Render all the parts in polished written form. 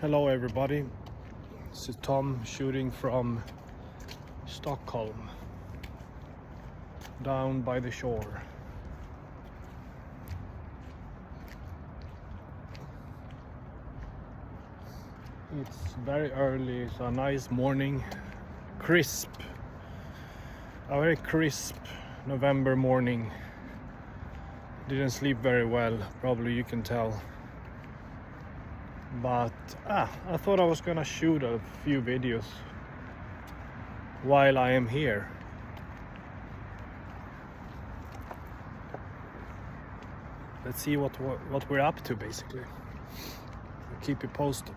Hello everybody, this is Tom shooting from Stockholm, down by the shore. It's very early, it's a nice morning, a very crisp November morning. Didn't sleep very well, probably you can tell. But I thought I was gonna shoot a few videos while I am here. Let's see what we're up to, basically. I'll keep you posted.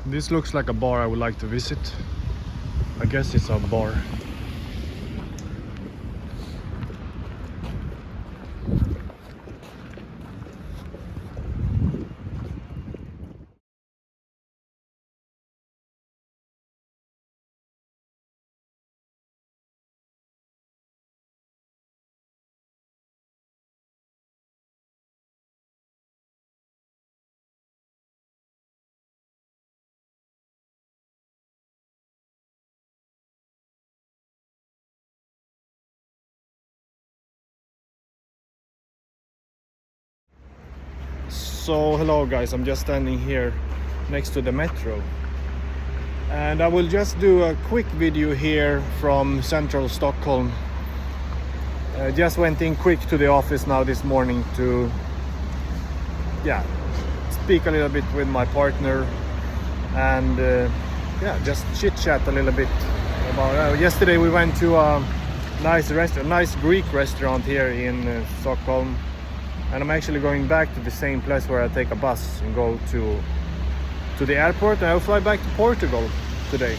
This looks like a bar I would like to visit. I guess it's a bar. So hello guys, I'm just standing here next to the metro, and I will just do a quick video here from central Stockholm. I just went in quick to the office now this morning to speak a little bit with my partner and just chit chat a little bit about yesterday we went to a nice Greek restaurant here in Stockholm. And I'm actually going back to the same place where I take a bus and go to the airport, and I'll fly back to Portugal today.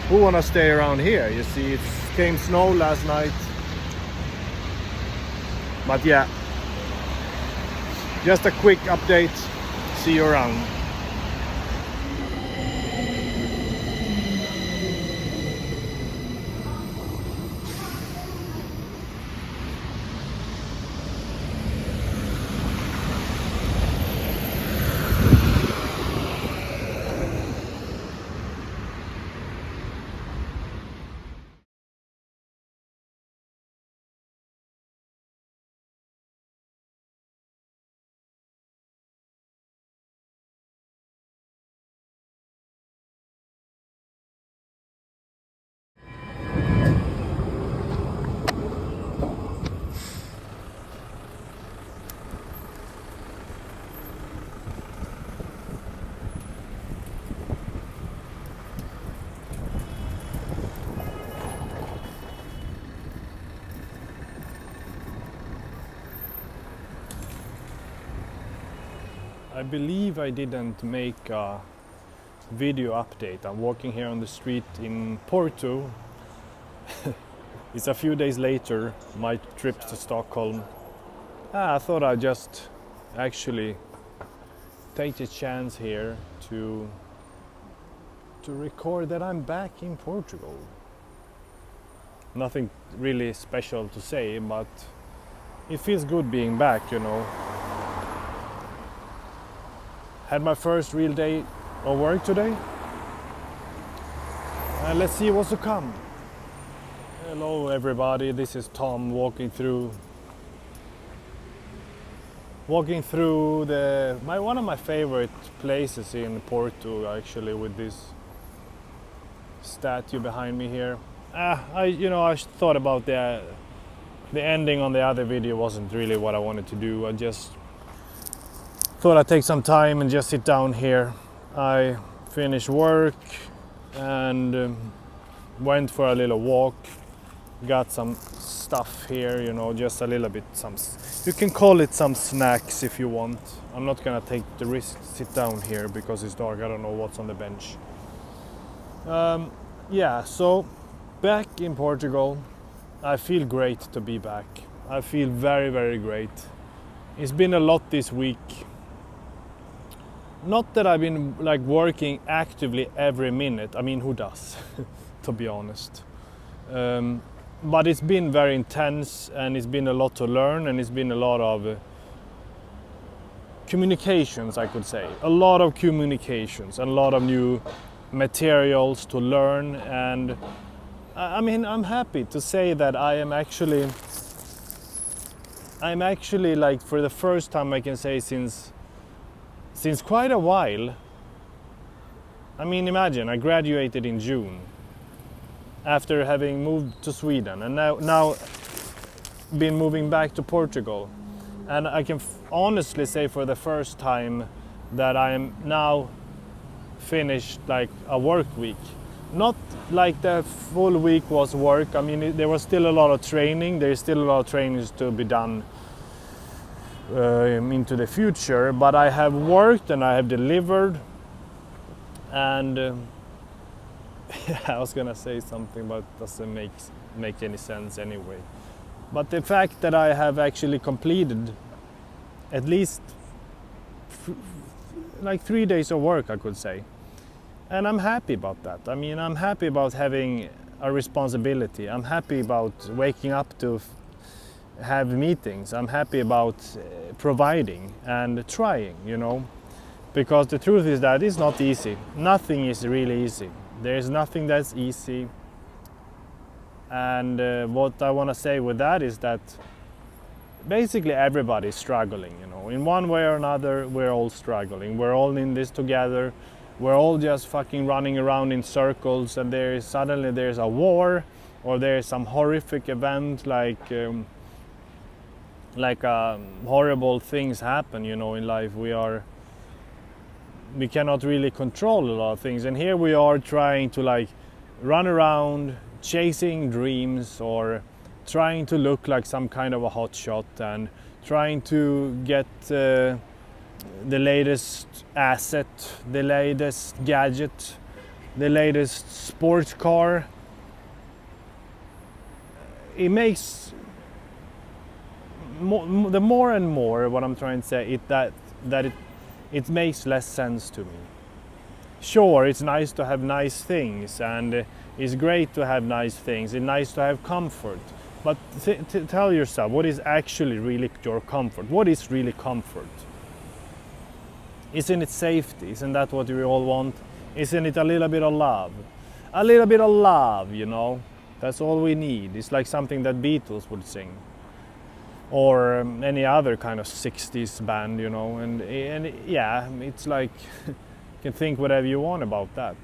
Who wanna stay around here? You see, it came snow last night. But yeah, just a quick update. See you around. I believe I didn't make a video update. I'm walking here on the street in Porto. It's a few days later, my trip to Stockholm. I thought I'd just actually take a chance here to record that I'm back in Portugal. Nothing really special to say, but it feels good being back, you know. Had my first real day of work today. Let's see what's to come. Hello everybody, this is Tom walking through one of my favorite places in Porto, actually, with this statue behind me here. I thought about the ending on the other video wasn't really what I wanted to do. I just thought I'd take some time and just sit down here. I finished work and went for a little walk. Got some stuff here, you know, just a little bit, you can call it some snacks if you want. I'm not gonna take the risk to sit down here because it's dark. I don't know what's on the bench. So back in Portugal. I feel great to be back. I feel very, very great. It's been a lot this week. Not that I've been like working actively every minute. I mean, who does? To be honest. But it's been very intense, and it's been a lot to learn, and it's been a lot of communications, I could say. A lot of communications, a lot of new materials to learn, and I mean, I'm happy to say that I'm actually like, for the first time I can say since quite a while. I mean, imagine, I graduated in June after having moved to Sweden, and now been moving back to Portugal, and I can honestly say for the first time that I am now finished like a work week. Not like the full week was work. I mean, there was still a lot of training. There's still a lot of trainings to be done into the future, but I have worked and I have delivered, and I was gonna say something but it doesn't make any sense anyway. But the fact that I have actually completed at least like 3 days of work, I could say, and I'm happy about that. I mean, I'm happy about having a responsibility. I'm happy about waking up to have meetings. I'm happy about providing and trying, you know, because the truth is that it's not easy. Nothing is really easy. There's nothing that's easy. And what I want to say with that is that basically everybody's struggling, you know. In one way or another, we're all struggling. We're all in this together. We're all just fucking running around in circles, and suddenly there's a war, or there's some horrific event like horrible things happen, you know, in life. We cannot really control a lot of things, and here we are trying to like run around chasing dreams, or trying to look like some kind of a hotshot, and trying to get the latest asset, the latest gadget, the latest sports car. It makes the more and more, what I'm trying to say, it makes less sense to me. Sure, it's nice to have nice things, and it's great to have nice things. It's nice to have comfort, but tell yourself, what is actually really your comfort? What is really comfort? Isn't it safety? Isn't that what we all want? Isn't it a little bit of love? A little bit of love, you know? That's all we need. It's like something that Beatles would sing. Or any other kind of 60s band, you know? And yeah, it's like, you can think whatever you want about that.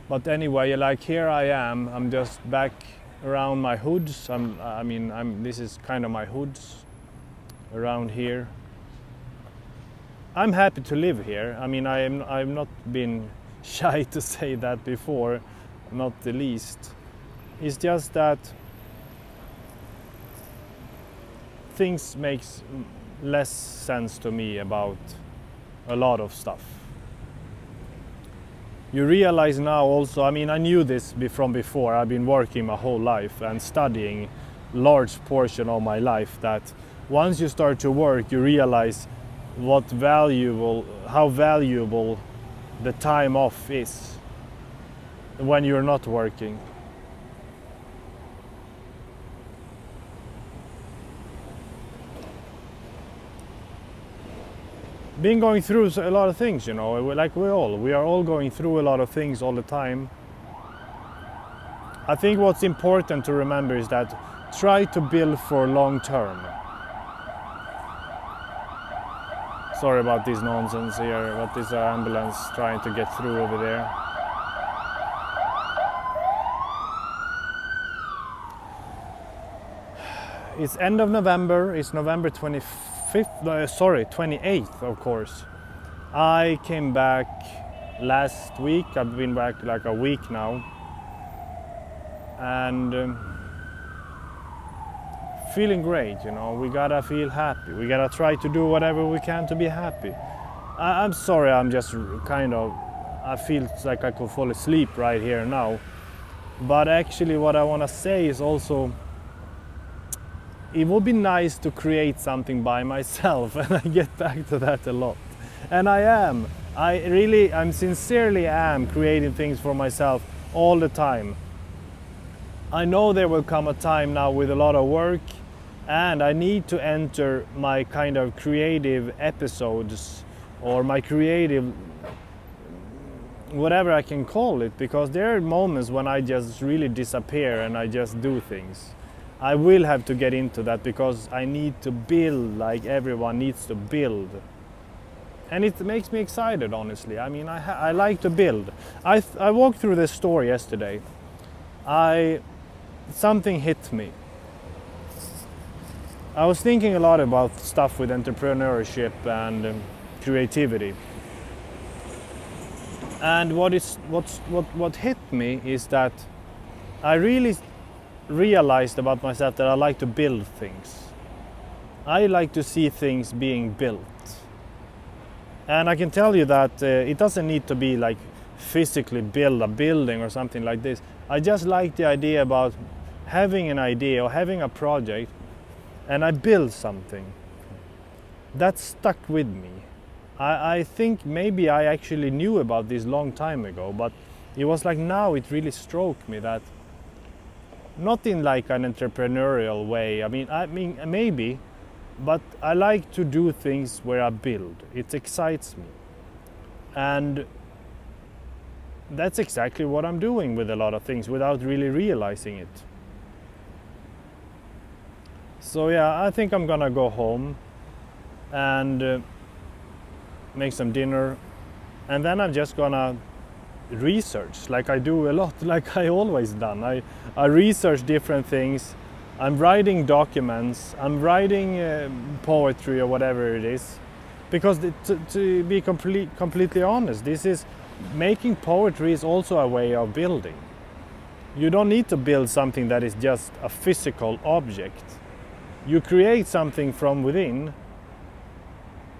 But anyway, like here I am. I'm just back around my hoods. This is kind of my hoods around here. I'm happy to live here. I mean, I've not been shy to say that before, not the least. It's just that things less sense to me about a lot of stuff. You realize now also, I mean, I knew this from before. I've been working my whole life and studying large portion of my life, that once you start to work, you realize how valuable the time off is when you're not working. Been going through a lot of things, you know, like we are all going through a lot of things all the time. I think what's important to remember is that try to build for long term. Sorry about this nonsense here, but this ambulance trying to get through over there. It's end of November, it's November 28th, of course. I came back last week. I've been back like a week now, and feeling great, you know. We gotta feel happy. We gotta try to do whatever we can to be happy. I'm sorry, I'm just I feel like I could fall asleep right here now. But actually what I wanna say is also, it would be nice to create something by myself, and I get back to that a lot. And I'm sincerely am creating things for myself all the time. I know there will come a time now with a lot of work, and I need to enter my kind of creative episodes, or my creative, whatever I can call it, because there are moments when I just really disappear and I just do things. I will have to get into that because I need to build like everyone needs to build. And it makes me excited, honestly. I mean, I like to build. I walked through this store yesterday. Something hit me. I was thinking a lot about stuff with entrepreneurship and creativity. And what hit me is that I really realized about myself that I like to build things. I like to see things being built. And I can tell you that it doesn't need to be like physically build a building or something like this. I just like the idea about having an idea or having a project and I build something. That stuck with me. I think maybe I actually knew about this long time ago, but it was like now it really stroked me that, not in like an entrepreneurial way. I mean maybe, but I like to do things where I build. It excites me. And that's exactly what I'm doing with a lot of things without really realizing it. So yeah, I think I'm gonna go home and make some dinner, and then I'm just gonna research like I do a lot, like I always done. I research different things. I'm writing documents, I'm writing poetry or whatever it is, because to be completely honest, making poetry is also a way of building. You don't need to build something that is just a physical object. You create something from within.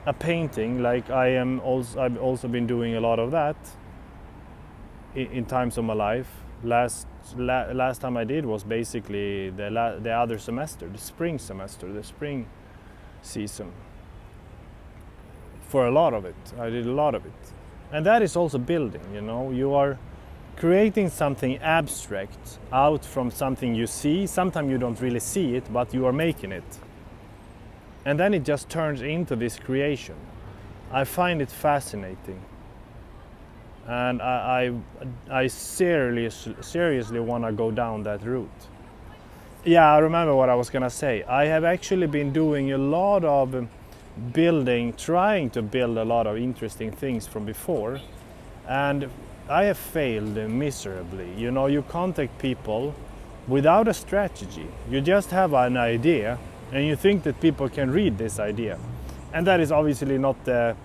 A painting, like I've also been doing a lot of that in times of my life. Last time I did was basically the other semester, the spring semester, the spring season. For a lot of it, I did a lot of it. And that is also building, you know. You are creating something abstract out from something you see. Sometimes you don't really see it, but you are making it. And then it just turns into this creation. I find it fascinating. And I seriously want to go down that route. Yeah, I remember what I was gonna say. I have actually been doing a lot of trying to build a lot of interesting things from before, and I have failed miserably. You know, you contact people without a strategy. You just have an idea, and you think that people can read this idea, and that is obviously not the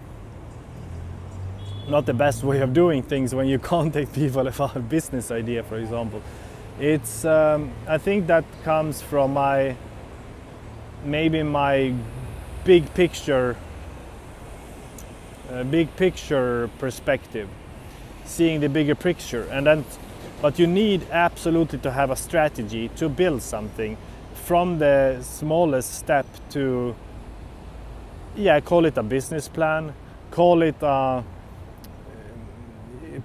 best way of doing things when you contact people about a business idea, for example. It's I think that comes from my big picture perspective, seeing the bigger picture. And then, but you need absolutely to have a strategy to build something from the smallest step to, yeah, call it a business plan, call it a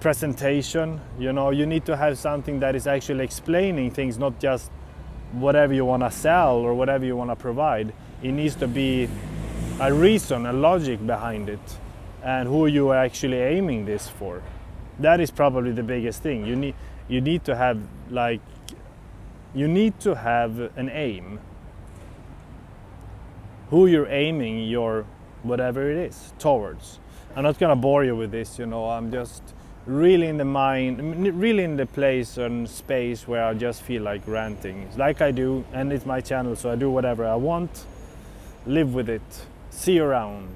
presentation. You know, you need to have something that is actually explaining things, not just whatever you want to sell or whatever you want to provide. It needs to be a reason, a logic behind it, and who you are actually aiming this for. That is probably the biggest thing. You need to have an aim, who you're aiming your whatever it is towards. I'm not gonna bore you with this, you know. I'm just really in the place and space where I just feel like ranting, like I do, and it's my channel, so I do whatever I want. Live with it. See you around.